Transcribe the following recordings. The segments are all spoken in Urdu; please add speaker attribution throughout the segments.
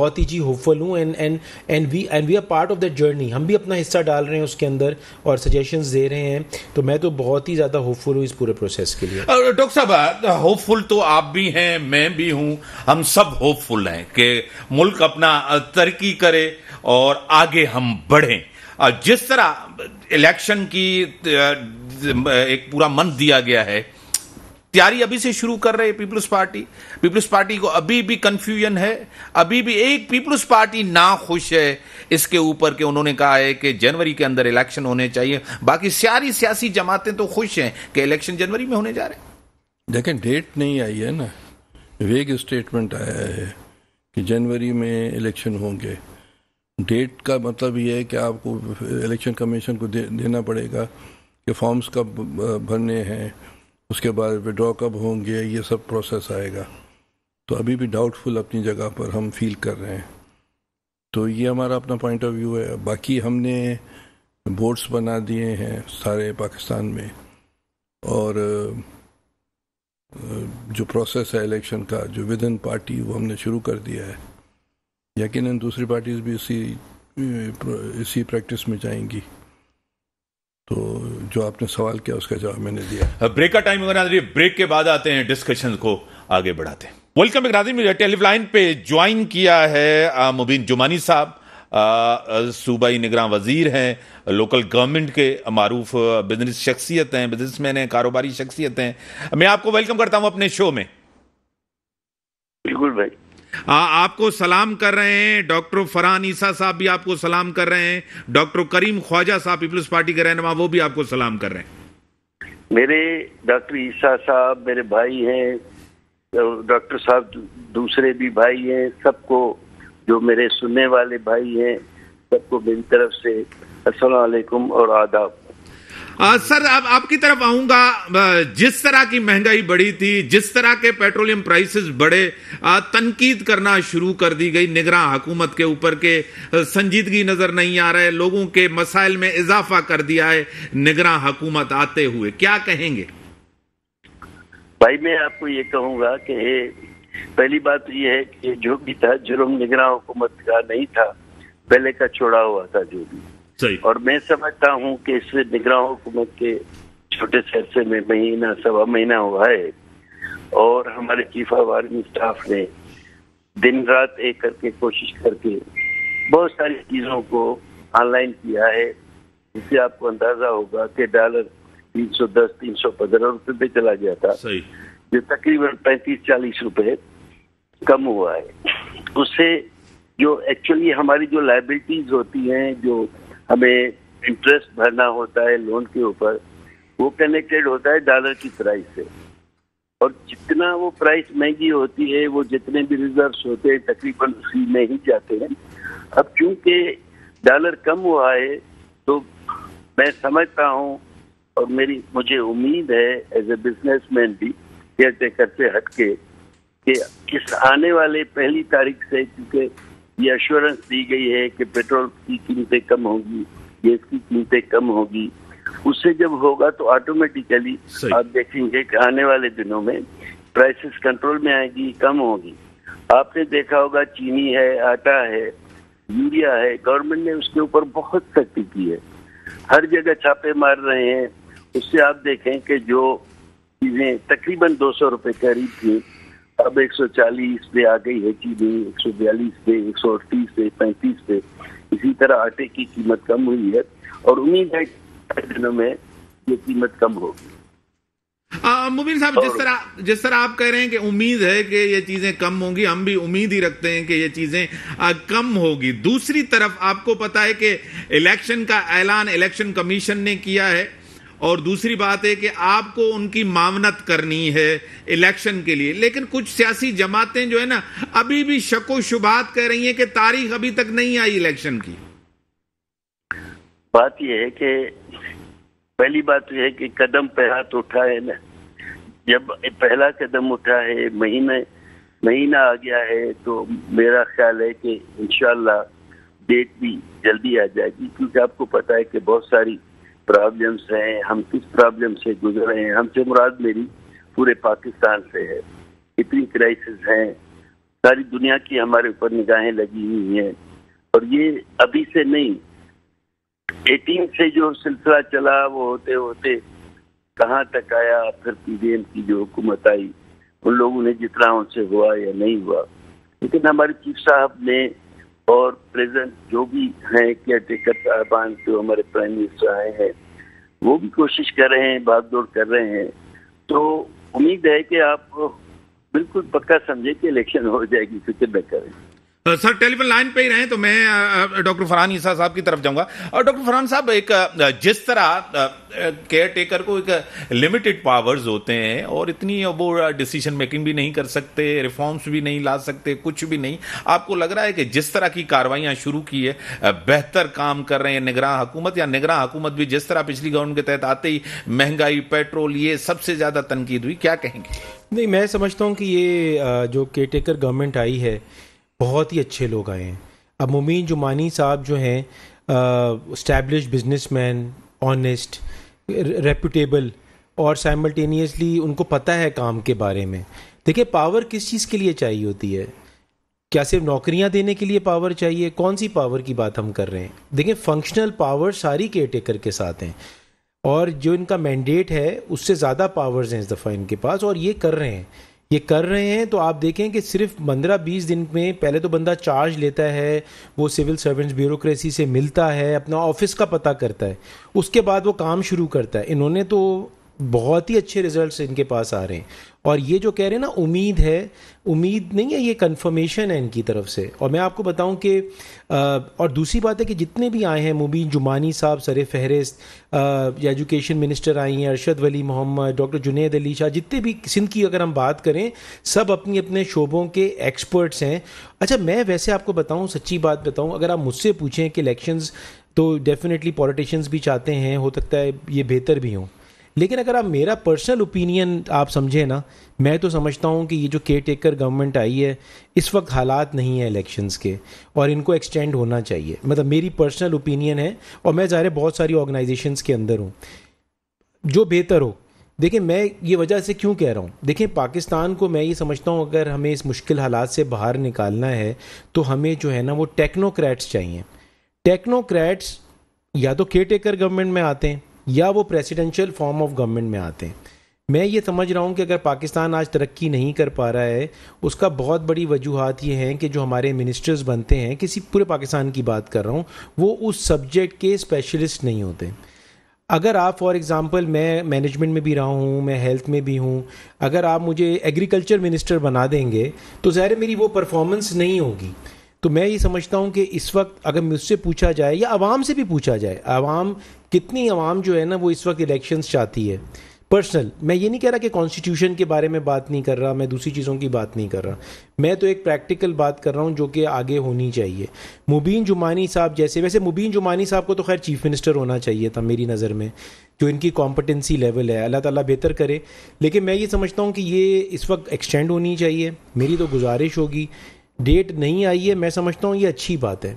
Speaker 1: بہت ہی ہوپفل ہوں and we are part of that journey. ہم بھی اپنا حصہ ڈال رہے ہیں اس کے اندر اور سجیشنز دے رہے ہیں, تو میں تو بہت ہی زیادہ ہوپفل ہوں اس پورے پروسیس کے لیے.
Speaker 2: ڈاکٹر صاحب, ہوپفل تو آپ بھی ہیں, میں بھی ہوں, ہم سب ہوپفل ہیں کہ ملک اپنا ترقی کرے اور آگے ہم بڑھیں. جس طرح الیکشن کی ایک پورا منتھ دیا گیا ہے, تیاری ابھی سے شروع کر رہے پیپلز پارٹی کو ابھی بھی کنفیوژن ہے, ابھی بھی ایک پیپلز پارٹی ناخوش ہے اس کے اوپر کہ انہوں نے کہا ہے کہ جنوری کے اندر الیکشن ہونے چاہیے, باقی ساری سیاسی جماعتیں تو خوش ہیں کہ الیکشن جنوری میں ہونے جا رہے ہیں.
Speaker 3: دیکھیں ڈیٹ نہیں آئی ہے نا, ویگ اسٹیٹمنٹ آیا ہے کہ جنوری میں الیکشن ہوں گے. ڈیٹ کا مطلب یہ ہے کہ آپ کو الیکشن کمیشن کو دینا پڑے گا کہ فارمز کب بھرنے ہیں, اس کے بعد وڈرا کب ہوں گے, یہ سب پروسیس آئے گا. تو ابھی بھی ڈاؤٹ فل اپنی جگہ پر ہم فیل کر رہے ہیں. تو یہ ہمارا اپنا پوائنٹ آف ویو ہے. باقی ہم نے بورڈس بنا دیے ہیں سارے پاکستان میں, اور جو پروسیس ہے الیکشن کا جو ود ان پارٹی وہ ہم نے شروع کر دیا ہے. یقیناً دوسری پارٹیز بھی اسی پریکٹس میں جائیں گی. تو جو آپ نے سوال کیا اس کا جواب میں نے دیا.
Speaker 2: بریک کا ٹائم ہوگا, بریک کے بعد آتے ہیں, ڈسکشن کو آگے بڑھاتے ہیں. ویلکم بیک ناظرین. ٹیلی لائن پہ جوائن کیا ہے مبین جمانی صاحب, صوبائی نگراں وزیر ہیں, لوکل گورنمنٹ کے معروف بزنس شخصیت ہیں, بزنس مین ہیں, کاروباری شخصیت ہیں. میں آپ کو ویلکم کرتا ہوں اپنے شو میں.
Speaker 4: بالکل بھائی,
Speaker 2: آپ کو سلام کر رہے ہیں. ڈاکٹر فرحان عیسیٰ صاحب بھی آپ کو سلام کر رہے ہیں. ڈاکٹر کریم خواجہ صاحب پیپلز پارٹی کے رہنما, وہ بھی آپ کو سلام کر رہے ہیں.
Speaker 4: میرے ڈاکٹر عیسیٰ صاحب میرے بھائی ہیں, ڈاکٹر صاحب دوسرے بھی بھائی ہیں. سب کو جو میرے سننے والے بھائی ہیں سب کو میری طرف سے السلام علیکم اور آداب.
Speaker 2: سر اب آپ کی طرف آؤں گا. جس طرح کی مہنگائی بڑھی تھی, جس طرح کے پیٹرولیم پرائسز بڑھے, تنقید کرنا شروع کر دی گئی نگراں حکومت کے اوپر کہ سنجیدگی نظر نہیں آ رہا ہے, لوگوں کے مسائل میں اضافہ کر دیا ہے نگراں حکومت آتے ہوئے. کیا کہیں گے
Speaker 4: بھائی؟ میں آپ کو یہ کہوں گا کہ پہلی بات یہ ہے کہ جو بھی تھا جرم نگراں حکومت کا نہیں تھا, پہلے کا چھوڑا ہوا تھا جو بھی. اور میں سمجھتا ہوں کہ اس نگراں حکومت کے چھوٹے سے عرصے میں مہینہ سوا مہینہ ہوا ہے, اور ہمارے چیف آف آرمی اسٹاف نے دن رات ایک کر کے کوشش کر کے بہت ساری چیزوں کو آن لائن کیا ہے, جس سے آپ کو اندازہ ہوگا کہ ڈالر 310-315 روپے پہ چلا گیا تھا, جو تقریباً 35-40 روپے کم ہوا ہے. اس سے جو ایکچولی ہماری جو لائبلٹیز ہوتی ہیں, جو ہمیں انٹرسٹ بھرنا ہوتا ہے لون کے اوپر, وہ کنیکٹڈ ہوتا ہے ڈالر کی پرائس سے. اور جتنا وہ پرائس مہنگی ہوتی ہے, وہ جتنے بھی ریزروس ہوتے ہیں تقریباً اسی میں ہی جاتے ہیں. اب چونکہ ڈالر کم ہوا ہے تو میں سمجھتا ہوں, اور مجھے امید ہے ایز اے بزنس مین بھی کیئر ٹیکر سے ہٹ کے, کہ اس آنے والے 1 تاریخ سے, کیونکہ یہ ایشورنس دی گئی ہے کہ پیٹرول کی قیمتیں کم ہوگی, گیس کی قیمتیں کم ہوگی, اس سے جب ہوگا تو آٹومیٹیکلی آپ دیکھیں گے کہ آنے والے دنوں میں پرائسز کنٹرول میں آئے گی, کم ہوگی. آپ نے دیکھا ہوگا چینی ہے, آٹا ہے, یوریا ہے, گورنمنٹ نے اس کے اوپر بہت سختی کی ہے, ہر جگہ چھاپے مار رہے ہیں. اس سے آپ دیکھیں کہ جو چیزیں تقریباً 200 روپے قریب تھیں, اب 140 پہ آ گئی ہے چینی, 142 پہ, 138 پہ, 35 پہ. اسی طرح آٹے کی قیمت کم ہوئی ہے, اور امید ہے کہ دنوں میں یہ قیمت کم ہوگی.
Speaker 2: مبین صاحب, جس طرح آپ کہہ رہے ہیں کہ امید ہے کہ یہ چیزیں کم ہوں گی, ہم بھی امید ہی رکھتے ہیں کہ یہ چیزیں کم ہوگی. دوسری طرف آپ کو پتا ہے کہ الیکشن کا اعلان الیکشن کمیشن نے کیا ہے, اور دوسری بات ہے کہ آپ کو ان کی معاونت کرنی ہے الیکشن کے لیے, لیکن کچھ سیاسی جماعتیں جو ہے نا ابھی بھی شک و شبہات کہہ رہی ہیں کہ تاریخ ابھی تک نہیں آئی الیکشن کی.
Speaker 4: بات یہ ہے کہ پہلی بات یہ ہے کہ قدم پہ ہاتھ اٹھا ہے نا, جب پہلا قدم اٹھا ہے, مہینہ آ گیا ہے, تو میرا خیال ہے کہ انشاءاللہ ڈیٹ بھی جلدی آ جائے گی. کیونکہ آپ کو پتا ہے کہ بہت ساری پرابلمس ہیں, ہم کس پرابلم سے گزر رہے ہیں, ہم سے مراد میری پورے پاکستان سے ہے. اتنی کرائسس ہیں, ساری دنیا کی ہمارے اوپر نگاہیں لگی ہوئی ہیں، اور یہ ابھی سے نہیں، 18 سے جو سلسلہ چلا وہ ہوتے ہوتے کہاں تک آیا، پھر پی ڈی ایم کی جو حکومت آئی، ان لوگوں نے جتنا ان سے ہوا یا نہیں ہوا، لیکن ہمارے چیف صاحب نے اور پریزیڈنٹ جو بھی ہیں کیئر ٹیکر صاحبان جو ہمارے پرائم منسٹر آئے ہیں وہ بھی کوشش کر رہے ہیں، بھاگ دوڑ کر رہے ہیں، تو امید ہے کہ آپ بالکل پکا سمجھے کہ الیکشن ہو جائے گی، فکر نہ کریں۔
Speaker 2: سر ٹیلی فون لائن پہ ہی رہیں تو میں ڈاکٹر فرحان عیسیٰ صاحب کی طرف جاؤں گا. اور ڈاکٹر فرحان صاحب، ایک جس طرح کیئر ٹیکر کو ایک لمیٹڈ پاورز ہوتے ہیں اور اتنی وہ ڈیسیشن میکنگ بھی نہیں کر سکتے، ریفارمز بھی نہیں لا سکتے، کچھ بھی نہیں، آپ کو لگ رہا ہے کہ جس طرح کی کاروائیاں شروع کی ہے بہتر کام کر رہے ہیں نگراں حکومت، یا نگراں حکومت بھی جس طرح پچھلی گورنمنٹ کے تحت آتے ہی مہنگائی، پیٹرول، یہ سب سے زیادہ تنقید ہوئی، کیا کہیں گے؟
Speaker 1: نہیں، میں سمجھتا ہوں کہ یہ جو کیئر ٹیکر گورنمنٹ آئی ہے بہت ہی اچھے لوگ آئے ہیں. اب مومین جمانی صاحب جو ہیں اسٹیبلش بزنس مین، آنیسٹ، ریپوٹیبل، اور سائملٹینیسلی ان کو پتہ ہے کام کے بارے میں. دیکھیں، پاور کس چیز کے لیے چاہیے ہوتی ہے؟ کیا صرف نوکریاں دینے کے لیے پاور چاہیے؟ کون سی پاور کی بات ہم کر رہے ہیں؟ دیکھیں، فنکشنل پاور ساری کیئر ٹیکر کے ساتھ ہیں، اور جو ان کا مینڈیٹ ہے اس سے زیادہ پاورز ہیں اس دفعہ ان کے پاس، اور یہ کر رہے ہیں. تو آپ دیکھیں کہ صرف 15-20 دن میں پہلے تو بندہ چارج لیتا ہے، وہ سول سرونٹس بیوروکریسی سے ملتا ہے، اپنا آفس کا پتہ کرتا ہے، اس کے بعد وہ کام شروع کرتا ہے. انہوں نے تو بہت ہی اچھے ریزلٹس ان کے پاس آ رہے ہیں، اور یہ جو کہہ رہے ہیں نا امید ہے، امید نہیں ہے، یہ کنفرمیشن ہے ان کی طرف سے. اور میں آپ کو بتاؤں کہ اور دوسری بات ہے کہ جتنے بھی آئے ہیں، مبین جمانی صاحب سر فہرست، ایجوکیشن منسٹر آئی ہیں، ارشد ولی محمد، ڈاکٹر جنید علی شاہ، جتنے بھی سندھ کی اگر ہم بات کریں سب اپنی اپنے شعبوں کے ایکسپرٹس ہیں. اچھا، میں ویسے آپ کو بتاؤں، سچی بات بتاؤں، اگر آپ مجھ سے پوچھیں کہ الیکشنز تو ڈیفینیٹلی پولیٹیشینز بھی چاہتے ہیں، ہو سکتا ہے یہ بہتر بھی ہوں، لیکن اگر آپ میرا پرسنل اوپینین آپ سمجھیں نا، میں تو سمجھتا ہوں کہ یہ جو کیئر ٹیکر گورنمنٹ آئی ہے اس وقت حالات نہیں ہیں الیکشنز کے، اور ان کو ایکسٹینڈ ہونا چاہیے. مطلب میری پرسنل اوپینین ہے، اور میں ظاہر بہت ساری آرگنائزیشنز کے اندر ہوں، جو بہتر ہو. دیکھیں، میں یہ وجہ سے کیوں کہہ رہا ہوں، دیکھیں پاکستان کو میں یہ سمجھتا ہوں اگر ہمیں اس مشکل حالات سے باہر نکالنا ہے تو ہمیں جو ہے نا وہ ٹیکنوکریٹس چاہیے. ٹیکنوکریٹس یا تو کیئر ٹیکر گورنمنٹ میں آتے ہیں یا وہ پریسیڈنشل فارم آف گورنمنٹ میں آتے ہیں. میں یہ سمجھ رہا ہوں کہ اگر پاکستان آج ترقی نہیں کر پا رہا ہے، اس کا بہت بڑی وجوہات یہ ہیں کہ جو ہمارے منسٹرز بنتے ہیں، کسی پورے پاکستان کی بات کر رہا ہوں، وہ اس سبجیکٹ کے اسپیشلسٹ نہیں ہوتے. اگر آپ فار ایگزامپل، میں مینجمنٹ میں بھی رہا ہوں، میں ہیلتھ میں بھی ہوں، اگر آپ مجھے ایگریکلچر منسٹر بنا دیں گے تو ظاہر میری وہ پرفارمنس نہیں ہوگی. تو میں یہ سمجھتا ہوں کہ اس وقت اگر مجھ سے پوچھا جائے یا عوام سے بھی پوچھا جائے، کتنی عوام جو ہے نا وہ اس وقت الیکشنز چاہتی ہے. پرسنل، میں یہ نہیں کہہ رہا کہ کانسٹیٹیوشن کے بارے میں بات نہیں کر رہا، میں دوسری چیزوں کی بات نہیں کر رہا، میں تو ایک پریکٹیکل بات کر رہا ہوں جو کہ آگے ہونی چاہیے. مبین جمانی صاحب جیسے، ویسے مبین جمانی صاحب کو تو خیر چیف منسٹر ہونا چاہیے تھا میری نظر میں، جو ان کی کمپٹنسی لیول ہے، اللہ تعالیٰ بہتر کرے. لیکن میں یہ سمجھتا ہوں کہ یہ اس وقت ایکسٹینڈ ہونی چاہیے. میری تو گزارش ہوگی، ڈیٹ نہیں آئی ہے، میں سمجھتا ہوں یہ اچھی بات ہے.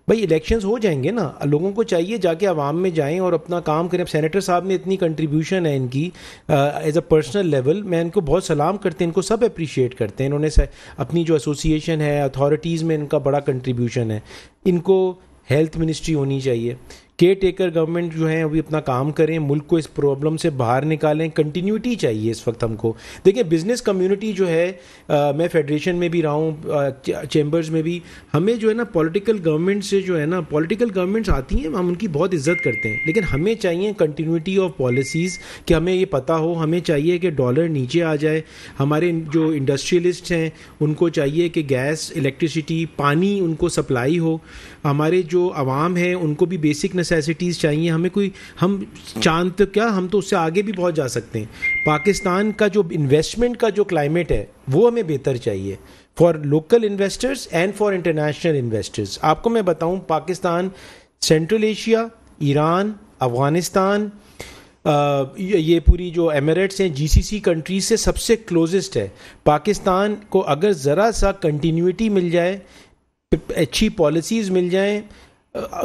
Speaker 1: بھائی الیکشنز ہو جائیں گے نا، لوگوں کو چاہیے جا کے عوام میں جائیں اور اپنا کام کریں. اب سینیٹر صاحب نے اتنی کنٹریبیوشن ہے ان کی ایز اے پرسنل لیول، میں ان کو بہت سلام کرتے ہیں، ان کو سب اپریشیٹ کرتے ہیں. انہوں نے اپنی جو ایسوسیشن ہے، اتھارٹیز میں ان کا بڑا کنٹریبیوشن ہے. ان کو ہیلتھ منسٹری ہونی چاہیے. کیئر ٹیکر گورنمنٹ جو ہیں ابھی اپنا کام کریں، ملک کو اس پرابلم سے باہر نکالیں. کنٹینیوٹی چاہیے اس وقت ہم کو. دیکھیں بزنس کمیونٹی جو ہے، میں فیڈریشن میں بھی رہا ہوں، چیمبرز میں بھی، ہمیں جو ہے نا پولیٹیکل گورنمنٹ سے جو ہے نا، پولیٹیکل گورنمنٹس آتی ہیں، ہم ان کی بہت عزت کرتے ہیں، لیکن ہمیں چاہیے کنٹینیوٹی آف پالیسیز، کہ ہمیں یہ پتہ ہو. ہمیں چاہیے کہ ڈالر نیچے آ جائے. ہمارے جو انڈسٹریلسٹ ہیں ان کو چاہیے کہ گیس، الیکٹریسٹی، پانی ان کو سپلائی ہو. ہمارے جو عوام ہیں ان کو بھی بیسک نیسیسٹیز چاہیے. ہمیں کوئی، ہم چاند تو کیا، ہم تو اس سے آگے بھی پہنچ جا سکتے ہیں. پاکستان کا جو انویسٹمنٹ کا جو کلائمیٹ ہے وہ ہمیں بہتر چاہیے، for local investors and for international investors. آپ کو میں بتاؤں، پاکستان سینٹرل ایشیا، ایران، افغانستان، یہ پوری جو ایمریٹس ہیں، جی سی سی کنٹریز سے سب سے کلوزسٹ ہے. پاکستان کو اگر ذرا سا کنٹینیوٹی مل جائے، اچھی پالیسیز مل جائیں،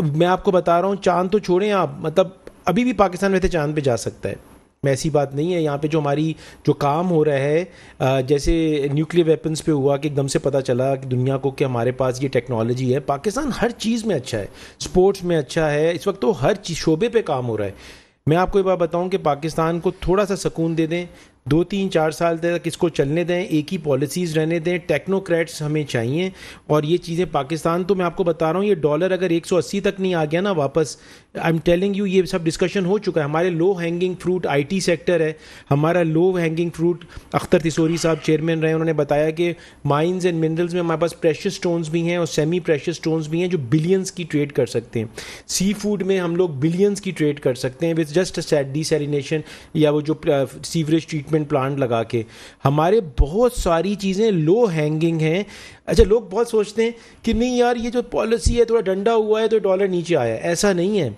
Speaker 1: میں آپ کو بتا رہا ہوں، چاند تو چھوڑیں آپ، مطلب ابھی بھی پاکستان ویسے چاند پہ جا سکتا ہے. ایسی بات نہیں ہے. یہاں پہ جو ہماری جو کام ہو رہا ہے جیسے نیوکلیئر ویپنز پہ ہوا کہ ایک دم سے پتہ چلا کہ دنیا کو کہ ہمارے پاس یہ ٹیکنالوجی ہے. پاکستان ہر چیز میں اچھا ہے, اسپورٹس میں اچھا ہے, اس وقت تو ہر چیز شعبے پہ کام ہو رہا ہے. میں آپ کو یہ بات بتاؤں کہ پاکستان کو تھوڑا سا سکون دے دیں, 2-3-4 سال تک اس کو چلنے دیں, ایک ہی پالیسیز رہنے دیں. ٹیکنوکریٹس ہمیں چاہیے اور یہ چیزیں پاکستان تو میں آپ کو بتا رہا ہوں, یہ ڈالر اگر 180 تک نہیں آ گیا نا واپس, آئی ایم ٹیلنگ یو یہ سب ڈسکشن ہو چکا ہے. ہمارے لو hanging fruit I T sector ہے, ہمارا لو ہینگنگ فروٹ. اختر تسوری صاحب چیئرمین رہے, انہوں نے بتایا کہ مائنز اینڈ منرلز میں ہمارے پاس پریشیس سٹونز بھی ہیں اور سیمی پریشیس سٹونز بھی ہیں جو بلینز کی ٹریڈ کر سکتے ہیں. سی فوڈ میں ہم لوگ بلینز کی ٹریڈ کر سکتے ہیں وتھ جسٹ ڈیسیلینیشن یا وہ جو سیوریج ٹریٹمنٹ پلانٹ لگا کے. ہمارے بہت ساری چیزیں لو ہینگنگ ہیں. اچھا, لوگ بہت سوچتے ہیں کہ نہیں یار یہ جو پالیسی ہے تھوڑا ڈنڈا ہوا ہے تو ڈالر نیچے آیا ہے. ایسا نہیں ہے,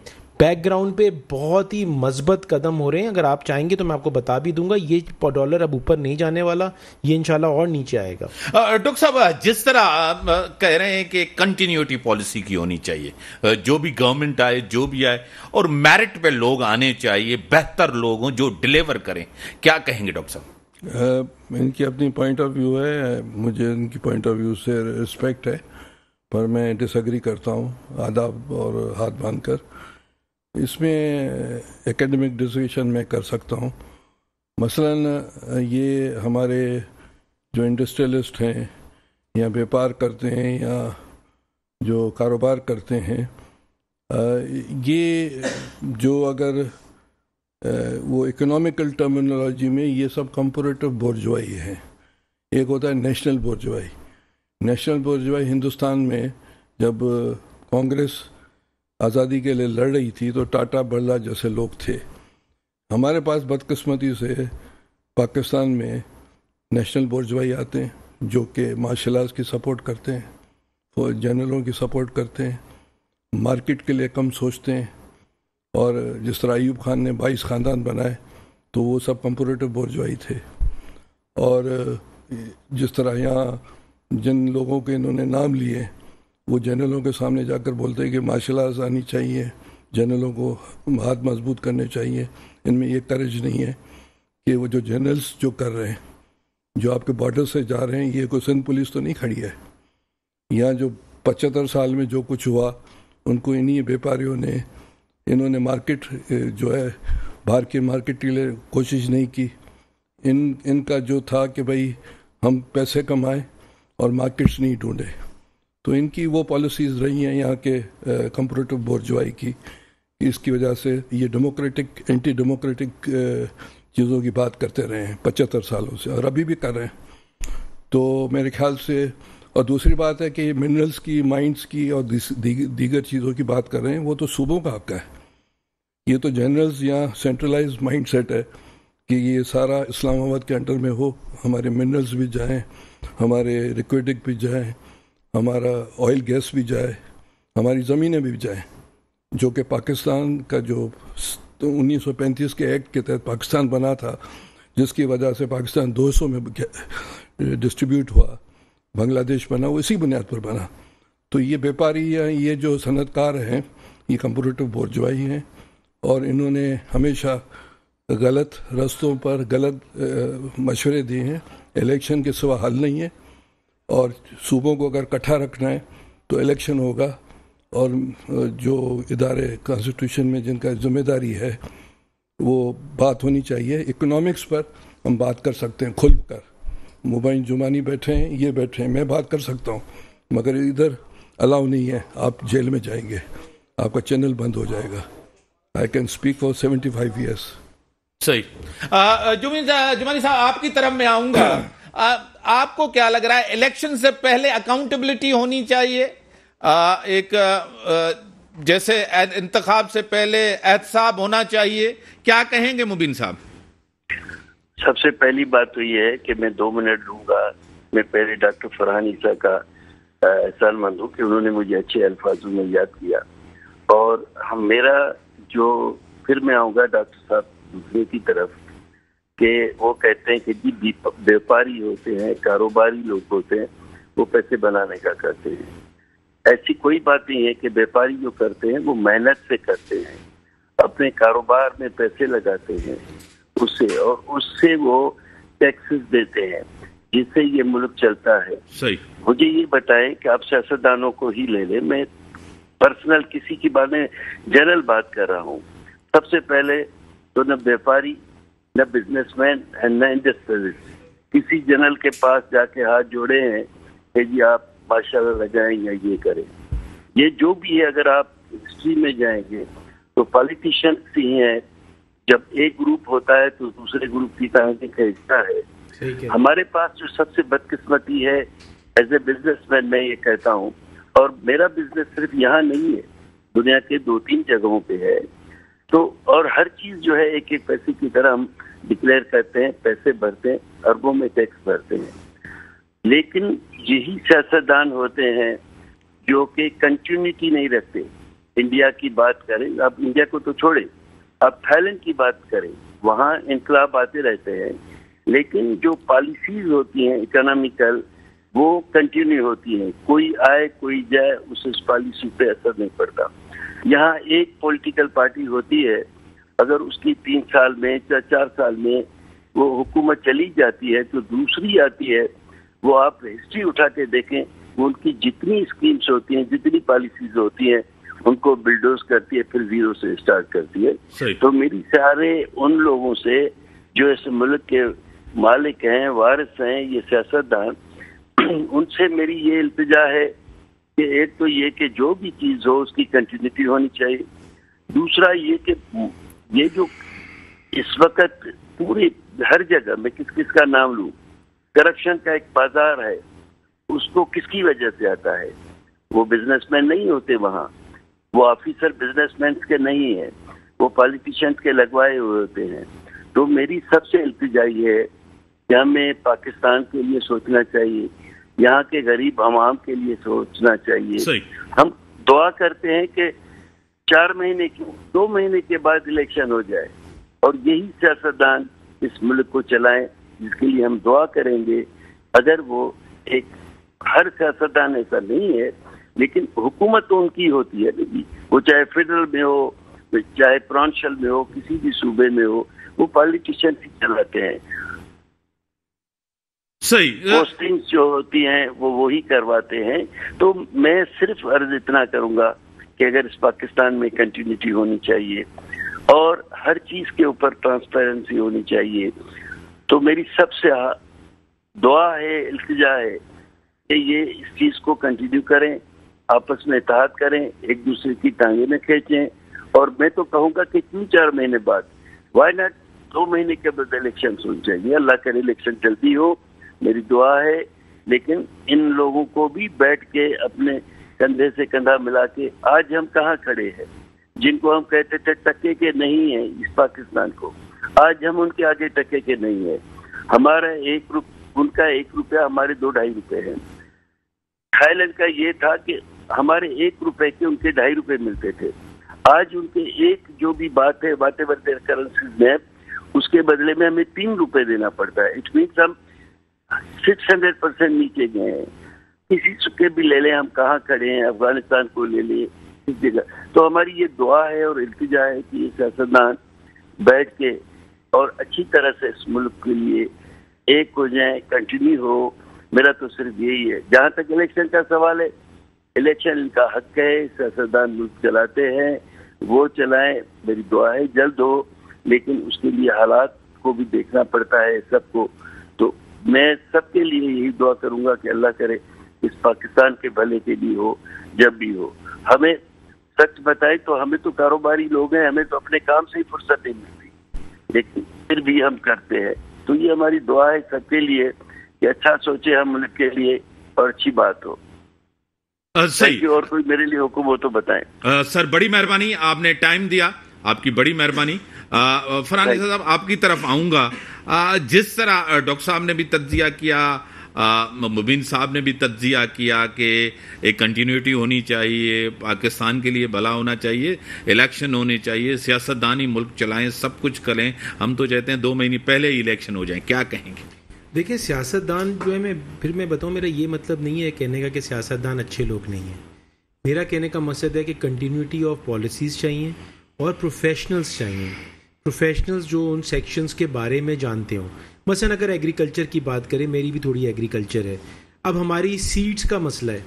Speaker 1: بیک گراؤنڈ پہ بہت ہی مثبت قدم ہو رہے ہیں. اگر آپ چاہیں گے تو میں آپ کو بتا بھی دوں گا, یہ ڈالر اب اوپر نہیں جانے والا, یہ انشاءاللہ اور نیچے آئے گا.
Speaker 2: ڈاکٹر صاحب, جس طرح آپ کہہ رہے ہیں کہ کنٹینیوٹی پالیسی کی ہونی چاہیے, جو بھی گورنمنٹ آئے جو بھی آئے, اور میرٹ پہ لوگ آنے چاہیے, بہتر لوگ ہوں جو ڈیلیور کریں, کیا کہیں گے ڈاکٹر صاحب؟
Speaker 3: ان کی اپنی پوائنٹ آف ویو ہے, مجھے ان کی پوائنٹ آف ویو سے رسپیکٹ ہے, پر میں ڈس ایگری کرتا ہوں آداب اور ہاتھ باندھ کر. اس میں ایکیڈمک ڈسکشن میں کر سکتا ہوں. مثلا یہ ہمارے جو انڈسٹریلسٹ ہیں یا بیپار کرتے ہیں یا جو کاروبار کرتے ہیں, یہ جو اگر وہ اکنامیکل ٹرمینالوجی میں یہ سب کمپریٹو بورجوائی ہے. ایک ہوتا ہے نیشنل بورجوائی. نیشنل بورجوائی ہندوستان میں جب کانگریس آزادی کے لیے لڑ رہی تھی تو ٹاٹا برلا جیسے لوگ تھے. ہمارے پاس بدقسمتی سے پاکستان میں نیشنل بورجوائی آتے ہیں جو کہ مارشل آرٹس کی سپورٹ کرتے ہیں, جنرلوں کی سپورٹ کرتے ہیں, مارکیٹ کے لیے کم سوچتے ہیں. اور جس طرح ایوب خان نے 22 خاندان بنائے تو وہ سب کمپریٹو بورجوائی تھے. اور جس طرح یہاں جن لوگوں کے انہوں نے نام لیے وہ جنرلوں کے سامنے جا کر بولتے ہیں کہ مارشل آرٹس آنی چاہیے, جنرلوں کو ہاتھ مضبوط کرنے چاہیے. ان میں یہ کریج نہیں ہے کہ وہ جو جنرلز جو کر رہے ہیں, جو آپ کے بارڈر سے جا رہے ہیں, یہ کوئی سندھ پولیس تو نہیں کھڑی ہے. یہاں جو 75 سال میں جو کچھ ہوا ان کو انہی بیپاریوں نے, انہوں نے مارکیٹ جو ہے باہر کی مارکیٹ کے لیے کوشش نہیں کی. ان کا جو تھا کہ بھئی ہم پیسے کمائیں اور مارکیٹس نہیں ڈھونڈے. تو ان کی وہ پالیسیز رہی ہیں یہاں کے کمپریٹو بورجوائی کی. اس کی وجہ سے یہ ڈیموکریٹک اینٹی ڈیموکریٹک چیزوں کی بات کرتے رہے ہیں 75 سالوں سے, اور ابھی بھی کر رہے ہیں. تو میرے خیال سے, اور دوسری بات ہے کہ یہ منرلز کی, مائنز کی اور دیگر چیزوں کی بات کر رہے ہیں, وہ تو صوبوں کا حق ہے. یہ تو جنرلز یا سینٹرلائز مائنڈ سیٹ ہے کہ یہ سارا اسلام آباد کے انڈر میں ہو, ہمارے منرلز بھی جائیں, ہمارے ریکویڈک بھی جائیں, ہمارا آئل گیس بھی جائے, ہماری زمینیں بھی جائیں. جو کہ پاکستان کا جو 1935 کے ایکٹ کے تحت پاکستان بنا تھا, جس کی وجہ سے پاکستان 200 میں ڈسٹریبیوٹ ہوا, بنگلہ دیش بنا, وہ اسی بنیاد پر بنا. تو یہ بیپاری یا یہ جو صنعت کار ہیں یہ کمپریٹو بورجوائی ہیں, اور انہوں نے ہمیشہ غلط رستوں پر غلط مشورے دیے ہیں. الیکشن کے سوا حل نہیں ہے, اور صوبوں کو اگر اکٹھا رکھنا ہے تو الیکشن ہوگا, اور جو ادارے کانسٹیٹیوشن میں جن کا ذمہ داری ہے وہ بات ہونی چاہیے. اکنامکس پر ہم بات کر سکتے ہیں کھل کر, مبین جمانی بیٹھے ہیں, یہ بیٹھے ہیں, میں بات کر سکتا ہوں, مگر ادھر الاؤ نہیں ہے. آپ جیل میں جائیں گے, آپ کا چینل بند ہو جائے گا. I can speak for 75 years.
Speaker 2: صحیح. جمانی صاحب, آپ کی طرف میں آؤں گا. آپ کو کیا لگ رہا ہے, الیکشن سے پہلے اکاؤنٹیبلٹی ہونی چاہیے, ایک جیسے انتخاب سے پہلے احتساب ہونا چاہیے, کیا کہیں گے مبین صاحب؟
Speaker 4: سب سے پہلی بات تو یہ ہے کہ میں 2 منٹ لوں گا. میں پہلے ڈاکٹر فرحان عیسیٰ کا احسان مند ہوں کہ انہوں نے مجھے اچھے الفاظوں میں یاد کیا. اور میرا جو, پھر میں آؤں گا ڈاکٹر صاحب دوسرے کی طرف, کہ وہ کہتے ہیں کہ جی بیپاری ہوتے ہیں, کاروباری لوگ ہوتے ہیں, وہ پیسے بنانے کا کرتے ہیں. ایسی کوئی بات نہیں ہے کہ بیپاری جو کرتے ہیں وہ محنت سے کرتے ہیں, اپنے کاروبار میں پیسے لگاتے ہیں, اس سے، اور اس سے وہ ٹیکسز دیتے ہیں جس سے یہ ملک چلتا ہے.
Speaker 2: صحیح. مجھے
Speaker 4: یہ بتائیں کہ آپ سیاستدانوں کو ہی لے لیں، میں پرسنل کسی کی بارے میں جنرل بات کر رہا ہوں. سب سے پہلے تو نہ بیپاری، نہ بزنس مین، نہ انڈسٹریلسٹ کسی جنرل کے پاس جا کے ہاتھ جوڑے ہیں کہ جی آپ ماشاءاللہ لگائیں یا یہ کریں. یہ جو بھی ہے، اگر آپ ہسٹری میں جائیں گے تو پالیٹیشینس ہی ہیں. جب ایک گروپ ہوتا ہے تو دوسرے گروپ کی ٹانگیں کھینچتا ہے. ہمارے پاس جو سب سے بدقسمتی ہے ایز اے بزنس مین، میں یہ کہتا ہوں، اور میرا بزنس صرف یہاں نہیں ہے، دنیا کے 2-3 جگہوں پہ ہے. تو اور ہر چیز جو ہے ایک ایک پیسے کی طرح ہم ڈکلیئر کرتے ہیں، پیسے بھرتے ہیں، اربوں میں ٹیکس بھرتے ہیں. لیکن یہی سیاستدان ہوتے ہیں جو کہ کنٹینیوٹی نہیں رکھتے. انڈیا کی بات کریں، آپ انڈیا کو تو چھوڑیں، آپ تھائی لینڈ کی بات کریں، وہاں انقلاب آتے رہتے ہیں لیکن جو پالیسیز ہوتی ہیں اکنامیکل وہ کنٹینیو ہوتی ہیں. کوئی آئے کوئی جائے، اس پالیسی پہ اثر نہیں پڑتا. یہاں ایک پولیٹیکل پارٹی ہوتی ہے، اگر اس کی 3 سال میں یا 4 سال میں وہ حکومت چلی جاتی ہے تو دوسری آتی ہے. وہ آپ ہسٹری اٹھا کے دیکھیں، وہ ان کی جتنی اسکیمز ہوتی ہیں، جتنی پالیسیز ہوتی ہیں، ان کو بلڈوز کرتی ہے، پھر زیرو سے اسٹارٹ کرتی ہے. تو میری سارے ان لوگوں سے جو اس ملک کے مالک ہیں، وارث ہیں، یہ سیاستدان، ان سے میری یہ التجا ہے کہ ایک تو یہ کہ جو بھی چیز ہو اس کی کنٹینیوٹی ہونی چاہیے. دوسرا یہ کہ یہ جو اس وقت پوری ہر جگہ، میں کس کا نام لوں، کرپشن کا ایک بازار ہے، اس کو کس کی وجہ سے آتا ہے؟ وہ بزنس مین نہیں ہوتے وہاں، وہ آفیسر بزنس مین کے نہیں ہیں، وہ پالیٹیشینس کے لگوائے ہوئے ہوتے ہیں. تو میری سب سے التجا یہ ہے کہ ہمیں پاکستان کے لیے سوچنا چاہیے، یہاں کے غریب عوام کے لیے سوچنا چاہیے. ہم دعا کرتے ہیں کہ 4 مہینے کیوں 2 مہینے کے بعد الیکشن ہو جائے اور یہی سیاستدان اس ملک کو چلائیں، جس کے لیے ہم دعا کریں گے. اگر وہ ایک ہر سیاستدان ایسا نہیں ہے لیکن حکومت تو ان کی ہوتی ہے، وہ چاہے فیڈرل میں ہو، چاہے پرونشل میں ہو، کسی بھی صوبے میں ہو، وہ پالیٹیشین ہی چلاتے ہیں.
Speaker 2: صحیح.
Speaker 4: پوسٹنگز جو ہوتی ہیں وہ وہی کرواتے ہیں. تو میں صرف عرض اتنا کروں گا کہ اگر اس پاکستان میں کنٹینیوٹی ہونی چاہیے اور ہر چیز کے اوپر ٹرانسپیرنسی ہونی چاہیے، تو میری سب سے دعا ہے، التجا ہے کہ یہ اس چیز کو کنٹینیو کریں، آپس میں اتحاد کریں، ایک دوسرے کی ٹانگیں نہ کھینچیں. اور میں تو کہوں گا کہ 3-4 مہینے بعد، وائی ناٹ 2 مہینے کے بعد الیکشن ہونے چاہیے. اللہ کرے الیکشن جلدی ہو، میری دعا ہے. لیکن ان لوگوں کو بھی بیٹھ کے اپنے کندھے سے کندھا ملا کے، آج ہم کہاں کھڑے ہیں، جن کو ہم کہتے تھے ٹکے کے نہیں ہیں اس پاکستان کو، آج ہم ان کے آگے ٹکے کے نہیں ہیں. ہمارا ان کا 1 روپیہ ہمارے 2-2.5 روپے ہیں. تھائی لینڈ کا یہ تھا کہ ہمارے 1 روپے کے ان کے 2.5 روپے ملتے تھے. آج ان کے ایک جو بھی بات ہے واٹ ایور دیئر کرنسیز میں، اس کے بدلے میں ہمیں 3 روپے دینا پڑتا ہے. اٹ مینس ہم 600% نیچے گئے ہیں. کسی کے بھی لے لیں، ہم کہاں کھڑے ہیں، افغانستان کو لے لیں، اس جگہ. تو ہماری یہ دعا ہے اور التجا ہے کہ یہ سیاستدان بیٹھ کے اور اچھی طرح سے اس ملک کے لیے ایک ہو جائیں، کنٹینیو ہو. میرا تو صرف یہی ہے. جہاں تک الیکشن کا سوال ہے، الیکشن ان کا حق ہے، سیاستدان ملک چلاتے ہیں، وہ چلائیں. میری دعا ہے جلد ہو، لیکن اس کے لیے حالات کو بھی دیکھنا پڑتا ہے سب کو. تو میں سب کے لیے یہی دعا کروں گا کہ اللہ کرے اس پاکستان کے بھلے کے لیے ہو. جب بھی ہو، ہمیں سچ بتائے تو ہمیں تو کاروباری لوگ ہیں، ہمیں تو اپنے کام سے ہی فرصت نہیں ملتی، لیکن پھر بھی ہم کرتے ہیں. تو یہ ہماری دعا ہے سب کے لیے کہ اچھا سوچے ہم ملک کے لیے اور اچھی بات ہو.
Speaker 2: صحیح.
Speaker 4: اور کوئی میرے لیے حکم ہو تو بتائیں.
Speaker 2: سر بڑی مہربانی، آپ نے ٹائم دیا، آپ کی بڑی مہربانی. فرحان صاحب آپ کی طرف آؤں گا. جس طرح ڈاکٹر صاحب نے بھی تجزیہ کیا، مبین صاحب نے بھی تجزیہ کیا کہ ایک کنٹینیوٹی ہونی چاہیے، پاکستان کے لیے بھلا ہونا چاہیے، الیکشن ہونے چاہیے، سیاستدانی ملک چلائیں، سب کچھ کریں. ہم تو چاہتے ہیں 2 مہینے پہلے ہی الیکشن ہو جائیں. کیا کہیں گے؟
Speaker 1: دیکھیں سیاستدان جو ہے، میں بتاؤں، میرا یہ مطلب نہیں ہے کہنے کا کہ سیاستدان اچھے لوگ نہیں ہیں. میرا کہنے کا مقصد ہے کہ کنٹینیوٹی آف پالیسیز چاہیے اور پروفیشنلز چاہیے. پروفیشنلز جو ان سیکشنز کے بارے میں جانتے ہوں. مثلا اگر ایگریکلچر کی بات کریں, میری بھی تھوڑی ایگریکلچر ہے. اب ہماری سیڈز کا مسئلہ ہے.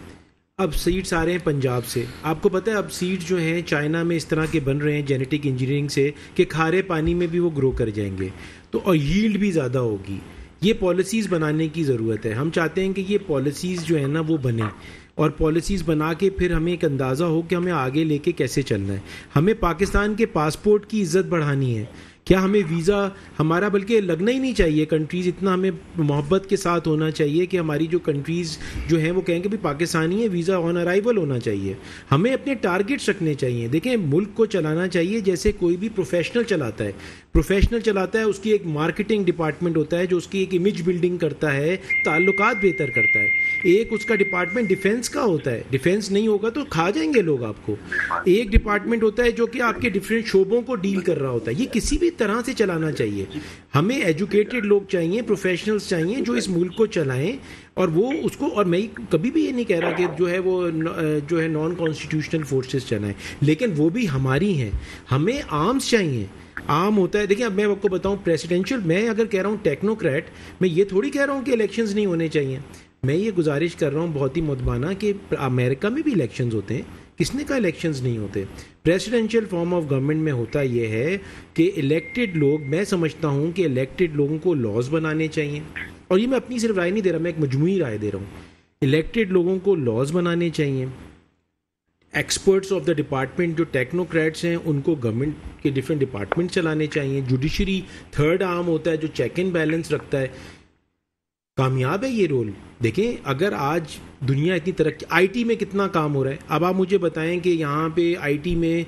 Speaker 1: اب سیڈس آ رہے ہیں پنجاب سے. آپ کو پتہ ہے اب سیڈز جو ہیں چائنا میں اس طرح کے بن رہے ہیں جینیٹک انجینئرنگ سے کہ کھارے پانی میں بھی وہ گرو کر جائیں گے, تو اور ییلڈ بھی زیادہ ہوگی. یہ پالیسیز بنانے کی ضرورت ہے. ہم چاہتے ہیں کہ یہ پالیسیز جو ہیں نا وہ بنیں, اور پالیسیز بنا کے پھر ہمیں ایک اندازہ ہو کہ ہمیں آگے لے کے کیسے چلنا ہے. ہمیں پاکستان کے پاسپورٹ کی عزت بڑھانی ہے. کیا ہمیں ویزا ہمارا بلکہ لگنا ہی نہیں چاہیے. کنٹریز اتنا ہمیں محبت کے ساتھ ہونا چاہیے کہ ہماری جو کنٹریز جو ہیں وہ کہیں کہ بھی پاکستانی ہے, ویزا آن ارائیول ہونا چاہیے. ہمیں اپنے ٹارگیٹس رکھنے چاہیے. دیکھیں ملک کو چلانا چاہیے جیسے کوئی بھی پروفیشنل چلاتا ہے. پروفیشنل چلاتا ہے, اس کی ایک مارکیٹنگ ڈپارٹمنٹ ہوتا ہے جو اس کی ایک امیج بلڈنگ کرتا ہے, تعلقات بہتر کرتا ہے. ایک اس کا ڈپارٹمنٹ ڈیفینس کا ہوتا ہے. ڈیفینس نہیں ہوگا تو کھا جائیں گے لوگ آپ کو. ایک ڈپارٹمنٹ ہوتا ہے جو کہ آپ کے ڈفرینٹ شعبوں کو ڈیل کر رہا ہوتا ہے. یہ کسی بھی طرح سے چلانا چاہیے. ہمیں ایجوکیٹڈ لوگ چاہیے, پروفیشنلز چاہیے جو اس ملک کو چلائیں, اور وہ اس کو, اور میں کبھی بھی یہ نہیں کہہ رہا کہ جو ہے وہ جو ہے نان کانسٹیٹیوشنل فورسز چلائیں, لیکن وہ بھی ہماری ہیں. ہمیں آرمز چاہیے. عام ہوتا ہے. دیکھیں اب میں آپ کو بتاؤں, پریسیڈینشیل, میں اگر کہہ رہا ہوں ٹیکنوکریٹ, میں یہ تھوڑی کہہ رہا ہوں کہ الیکشنز نہیں ہونے چاہیے. میں یہ گزارش کر رہا ہوں بہت ہی مدبانہ کہ امریکہ میں بھی الیکشنز ہوتے ہیں. کس نے کہا الیکشنز نہیں ہوتے؟ پریسیڈینشیل فارم آف گورنمنٹ میں ہوتا یہ ہے کہ الیکٹڈ لوگ, میں سمجھتا ہوں کہ الیکٹڈ لوگوں کو لاز بنانے چاہیے. اور یہ میں اپنی صرف رائے نہیں دے رہا, میں ایک مجموعی رائے دے رہا ہوں. الیکٹڈ لوگوں کو لاز بنانے چاہیے. ایکسپرٹس آف دا ڈپارٹمنٹ جو ٹیکنوکریٹس ہیں ان کو گورنمنٹ کے ڈفرینٹ ڈپارٹمنٹ چلانے چاہیے. جوڈیشری تھرڈ آرم ہوتا ہے جو چیک اینڈ بیلنس رکھتا ہے. کامیاب ہے یہ رول. دیکھیں اگر آج دنیا اتنی ترقی, آئی ٹی میں کتنا کام ہو رہا ہے. اب آپ مجھے بتائیں کہ یہاں پہ آئی ٹی میں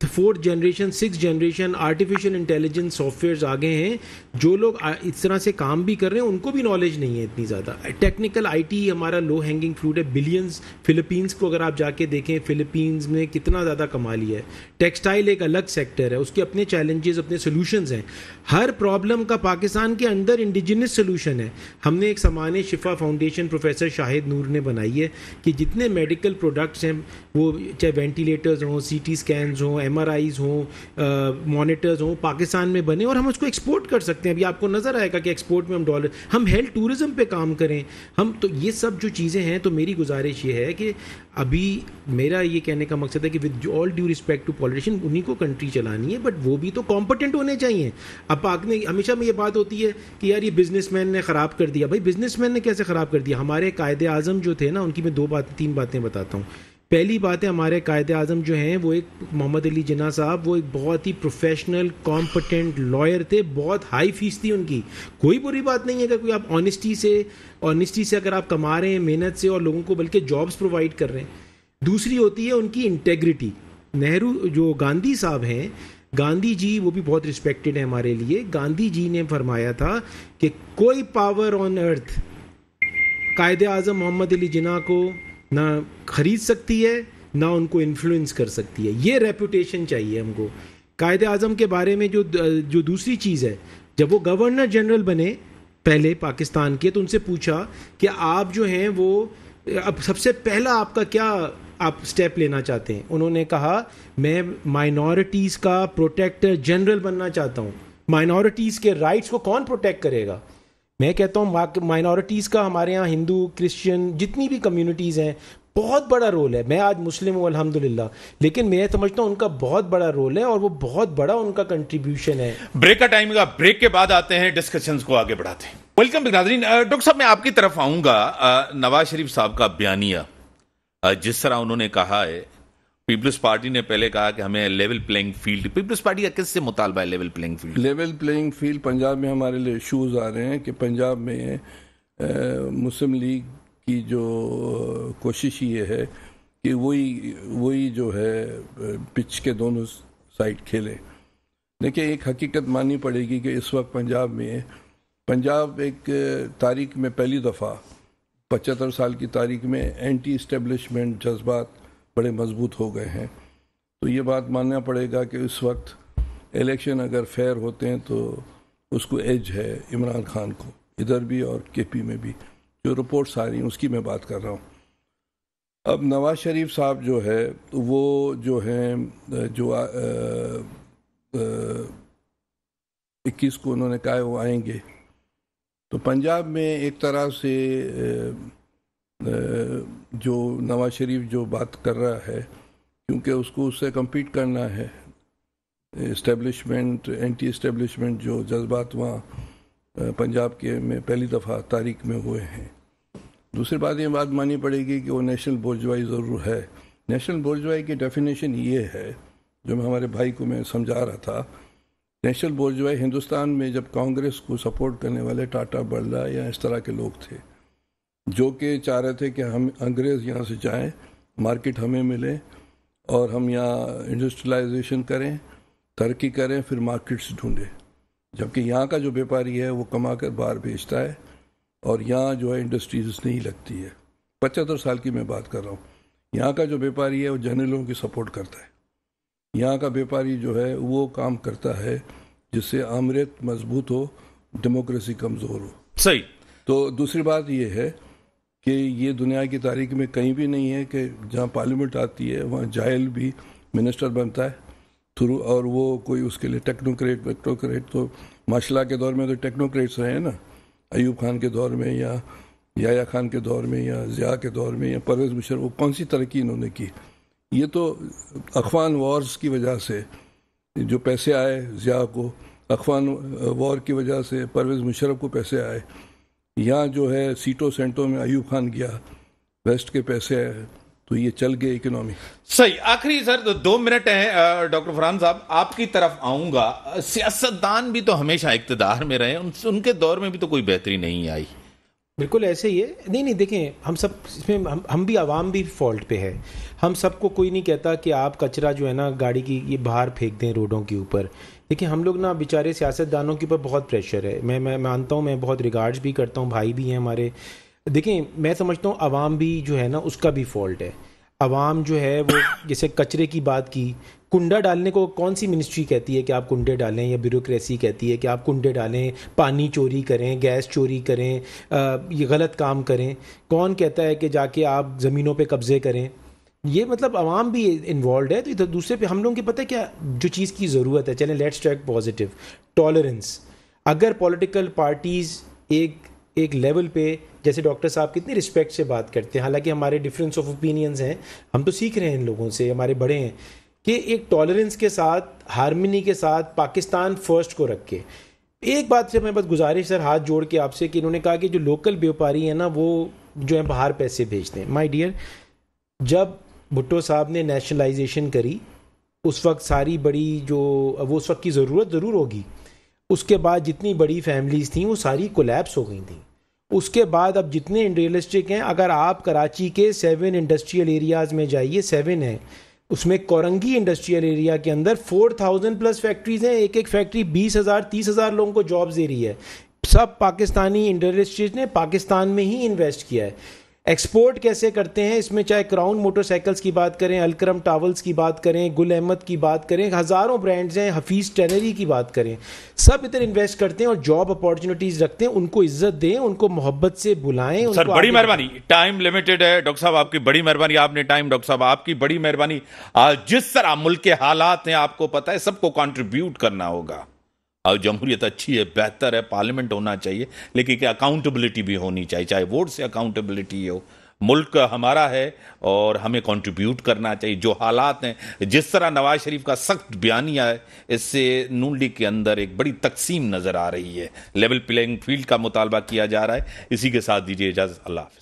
Speaker 1: 4th generation 6th generation artificial intelligence softwares آ گئے ہیں. جو لوگ اس طرح سے کام بھی کر رہے ہیں ان کو بھی نالج نہیں ہے اتنی زیادہ. ٹیکنیکل آئی ٹی ہمارا لو ہینگنگ فروٹ ہے. بلینز فلپینز کو اگر آپ جا کے دیکھیں, فلپینز میں کتنا زیادہ کما لیا ہے. ٹیکسٹائل ایک الگ سیکٹر ہے, اس کے اپنے چیلنجز, اپنے سولوشنز ہیں. ہر پرابلم کا پاکستان کے اندر انڈیجنس سولوشن ہے. ہم نے ایک سامان شفا فاؤنڈیشن پروفیسر شاہد نور نے بنائی ہے کہ جتنے میڈیکل پروڈکٹس ہیں, وہ چاہے وینٹیلیٹرز ہوں, سی ٹی اسکینز ہوں, ایم آر آئیز ہوں, مانیٹرز ہوں, پاکستان میں بنے اور ہم اس کو ایکسپورٹ کر سکتے ہیں. ابھی آپ کو نظر آئے گا کہ ایکسپورٹ میں ہم ڈالر, ہم ہیلتھ ٹورزم پہ کام کریں ہم. تو یہ سب جو چیزیں ہیں, تو میری گزارش یہ ہے کہ ابھی میرا یہ کہنے کا مقصد ہے کہ with all due respect to politician, انہیں کو کنٹری چلانی ہے, بٹ وہ بھی تو کمپٹنٹ ہونے چاہیے. اب پاک نے ہمیشہ میں یہ بات ہوتی ہے کہ یار یہ بزنس مین نے خراب کر دیا. بھائی بزنس مین نے کیسے خراب کر دیا؟ ہمارے قائد اعظم جو تھے نا, ان کی میں 3 باتیں بتاتا ہوں. پہلی بات ہے, ہمارے قائد اعظم جو ہیں وہ ایک محمد علی جناح صاحب, وہ ایک بہت ہی پروفیشنل کمپٹنٹ لائر تھے. بہت ہائی فیس تھی ان کی. کوئی بری بات نہیں ہے کہ کوئی آپ آنیسٹی سے اگر آپ کما رہے ہیں, محنت سے, اور لوگوں کو بلکہ جابس پرووائڈ کر رہے ہیں. دوسری ہوتی ہے ان کی انٹیگریٹی. نہرو جو گاندھی صاحب ہیں, گاندھی جی وہ بھی بہت رسپیکٹڈ ہیں ہمارے لیے. گاندھی جی نے فرمایا تھا کہ کوئی پاور آن ارتھ قائد اعظم محمد علی جناح کو نہ خرید سکتی ہے, نہ ان کو انفلوئنس کر سکتی ہے. یہ ریپوٹیشن چاہیے ہم کو. قائد اعظم کے بارے میں جو دوسری چیز ہے, جب وہ گورنر جنرل بنے پہلے پاکستان کے, تو ان سے پوچھا کہ آپ جو ہیں وہ اب سب سے پہلا آپ کا کیا آپ اسٹیپ لینا چاہتے ہیں؟ انہوں نے کہا میں مائنورٹیز کا پروٹیکٹر جنرل بننا چاہتا ہوں. مائنورٹیز کے رائٹس کو کون پروٹیکٹ کرے گا؟ میں کہتا ہوں مائنورٹیز کا ہمارے ہاں ہندو, کرسچن, جتنی بھی کمیونٹیز ہیں, بہت بڑا رول ہے. میں آج مسلم ہوں الحمدللہ, لیکن میں سمجھتا ہوں ان کا بہت بڑا رول ہے, اور وہ بہت بڑا ان کا کنٹریبیوشن ہے.
Speaker 2: بریک کا ٹائم کا, بریک کے بعد آتے ہیں, ڈسکشنز کو آگے بڑھاتے ہیں. ویلکم ناظرین. ڈاکٹر صاحب میں آپ کی طرف آؤں گا. نواز شریف صاحب کا بیانیہ, جس طرح انہوں نے کہا ہے, پیپلز پارٹی نے پہلے کہا کہ ہمیں level playing field, Peoples Party کا کس سے مطالبہ ہے level playing field?
Speaker 3: Level playing field Punjab میں ہمارے لیے ایشوز آ رہے ہیں کہ پنجاب میں مسلم لیگ کی جو کوشش یہ ہے کہ وہی جو ہے پچ کے دونوں سائڈ کھیلے. دیکھیں ایک حقیقت ماننی پڑے گی کہ اس وقت پنجاب ایک تاریخ میں پہلی دفعہ 75 سال کی تاریخ میں اینٹی اسٹیبلشمنٹ جذبات بڑے مضبوط ہو گئے ہیں. تو یہ بات ماننا پڑے گا کہ اس وقت الیکشن اگر فیئر ہوتے ہیں تو اس کو ایج ہے عمران خان کو, ادھر بھی اور کے پی میں بھی. جو رپورٹس آ رہی ہیں اس کی میں بات کر رہا ہوں. اب نواز شریف صاحب جو ہے وہ جو ہیں جو 21 کو انہوں نے کہا ہے وہ آئیں گے. تو پنجاب میں ایک طرح سے جو نواز شریف جو بات کر رہا ہے، کیونکہ اس کو اس سے کمپیٹ کرنا ہے، اسٹیبلشمنٹ اینٹی اسٹیبلشمنٹ جو جذبات وہاں پنجاب کے میں پہلی دفعہ تاریخ میں ہوئے ہیں. دوسری بات یہ بات مانی پڑے گی کہ وہ نیشنل بورژوائی ضرور ہے. نیشنل بورژوائی کی ڈیفینیشن یہ ہے جو میں ہمارے بھائی کو میں سمجھا رہا تھا. نیشنل بورژوائی ہندوستان میں جب کانگریس کو سپورٹ کرنے والے ٹاٹا برلا یا اس طرح کے لوگ تھے جو کہ چاہ رہے تھے کہ ہم انگریز یہاں سے جائیں، مارکیٹ ہمیں ملے اور ہم یہاں انڈسٹریلائزیشن کریں، ترقی کریں، پھر مارکیٹس ڈھونڈیں. جبکہ یہاں کا جو بیپاری ہے وہ کما کر باہر بھیجتا ہے اور یہاں جو ہے انڈسٹریز نہیں لگتی ہے. 75 سال کی میں بات کر رہا ہوں. یہاں کا جو بیپاری ہے وہ جنرلوں کی سپورٹ کرتا ہے. یہاں کا بیپاری جو ہے وہ کام کرتا ہے جس سے آمریت مضبوط ہو، ڈیموکریسی کمزور ہو.
Speaker 2: صحیح. تو
Speaker 3: دوسری بات یہ ہے کہ یہ دنیا کی تاریخ میں کہیں بھی نہیں ہے کہ جہاں پارلیمنٹ آتی ہے وہاں جاہل بھی منسٹر بنتا ہے تھرو، اور وہ کوئی اس کے لیے ٹیکنوکریٹ تو ماشاء اللہ کے دور میں تو ٹیکنوکریٹس رہے ہیں نا، ایوب خان کے دور میں یا یحییٰ خان کے دور میں یا ضیاء کے دور میں یا پرویز مشرف، وہ کون سی ترقی انہوں نے کی؟ یہ تو افغان وارز کی وجہ سے جو پیسے آئے ضیاء کو، افغان وار کی وجہ سے پرویز مشرف کو پیسے آئے. یہاں جو ہے سیٹوں سینٹوں میں ایوب خان گیا، ویسٹ کے پیسے آئے، تو یہ چل گئے اکنامی.
Speaker 2: صحیح. آخری سر 2 منٹ ہیں. ڈاکٹر فرحان صاحب آپ کی طرف آؤں گا. سیاستدان بھی تو ہمیشہ اقتدار میں رہے، ان کے دور میں بھی تو کوئی بہتری نہیں آئی.
Speaker 1: بالکل ایسے ہی ہے. نہیں دیکھیں، ہم سب اس میں ہم بھی عوام بھی فالٹ پہ ہے. ہم سب کو کوئی نہیں کہتا کہ آپ کچرا جو ہے نا گاڑی کی یہ باہر پھینک دیں روڈوں کے اوپر. دیکھیں ہم لوگ نا بیچارے سیاستدانوں کے اوپر بہت پریشر ہے. میں مانتا ہوں، میں بہت ریگارڈز بھی کرتا ہوں، بھائی بھی ہیں ہمارے. دیکھیں میں سمجھتا ہوں عوام بھی جو ہے نا اس کا بھی فالٹ ہے. عوام جو ہے وہ جیسے کچرے کی بات کی، کنڈا ڈالنے کو کون سی منسٹری کہتی ہے کہ آپ کنڈے ڈالیں، یا بیوروکریسی کہتی ہے کہ آپ کنڈے ڈالیں، پانی چوری کریں، گیس چوری کریں، یہ غلط کام کریں؟ کون کہتا ہے کہ جا کے آپ زمینوں پہ قبضے کریں؟ یہ مطلب عوام بھی انوالوڈ ہے. تو ادھر دوسرے پہ ہم لوگوں کی پتہ ہے کیا جو چیز کی ضرورت ہے. چلیں لیٹس ٹیک پازیٹیو ٹالرنس. اگر پولیٹیکل پارٹیز ایک لیول پہ، جیسے ڈاکٹر صاحب کتنی رسپیکٹ سے بات کرتے ہیں، حالانکہ ہمارے ڈفرینس آف اوپینینز ہیں، ہم تو سیکھ رہے ہیں ان لوگوں سے، ہمارے بڑے ہیں، کہ ایک ٹالرنس کے ساتھ، ہارمنی کے ساتھ پاکستان فرسٹ کو رکھ کے. ایک بات سے میں بس گزارش سر ہاتھ جوڑ کے آپ سے، کہ انہوں نے کہا کہ جو لوکل بیوپاری ہیں نا وہ جو ہیں باہر پیسے بھیجتے ہیں. مائی ڈیئر، جب بھٹو صاحب نے نیشنلائزیشن کری اس وقت ساری بڑی جو وہ اس وقت کی ضرورت ضرور ہوگی، اس کے بعد جتنی بڑی فیملیز تھیں وہ ساری کولیپس ہو گئی تھیں. اس کے بعد اب جتنے انڈسٹریلسٹک ہیں، اگر آپ کراچی کے 7 انڈسٹریل ایریاز میں جائیے، 7 ہیں، اس میں کورنگی انڈسٹریل ایریا کے اندر 4000 پلس فیکٹریز ہیں. ایک فیکٹری 20,000 30,000 لوگوں کو جابز دے رہی ہے. سب پاکستانی انڈسٹریز نے پاکستان میں ہی انویسٹ کیا ہے. ایکسپورٹ کیسے کرتے ہیں اس میں، چاہے کراؤن موٹر سائیکلز کی بات کریں، الکرم ٹاولز کی بات کریں، گل احمد کی بات کریں، ہزاروں برانڈز ہیں، حفیظ ٹینری کی بات کریں، سب ادھر انویسٹ کرتے ہیں اور جاب اپارچونیٹیز رکھتے ہیں. ان کو عزت دیں، ان کو محبت سے بلائیں.
Speaker 2: سر بڑی مہربانی، ٹائم لمیٹڈ ہے. ڈاکٹر صاحب آپ کی بڑی مہربانی، آپ نے ٹائم، ڈاکٹر صاحب آپ کی بڑی مہربانی. جس طرح ملک کے حالات ہیں آپ کو پتہ ہے، سب کو کنٹریبیوٹ کرنا ہوگا. اور جمہوریت اچھی ہے، بہتر ہے، پارلیمنٹ ہونا چاہیے، لیکن کہ اکاؤنٹیبلٹی بھی ہونی چاہیے، چاہے ووٹ سے اکاؤنٹیبلٹی ہو. ملک ہمارا ہے اور ہمیں کنٹریبیوٹ کرنا چاہیے. جو حالات ہیں، جس طرح نواز شریف کا سخت بیانیہ ہے، اس سے نون لیگ کے اندر ایک بڑی تقسیم نظر آ رہی ہے. لیول پلینگ فیلڈ کا مطالبہ کیا جا رہا ہے. اسی کے ساتھ دیجیے اجازت. اللہ حافظ.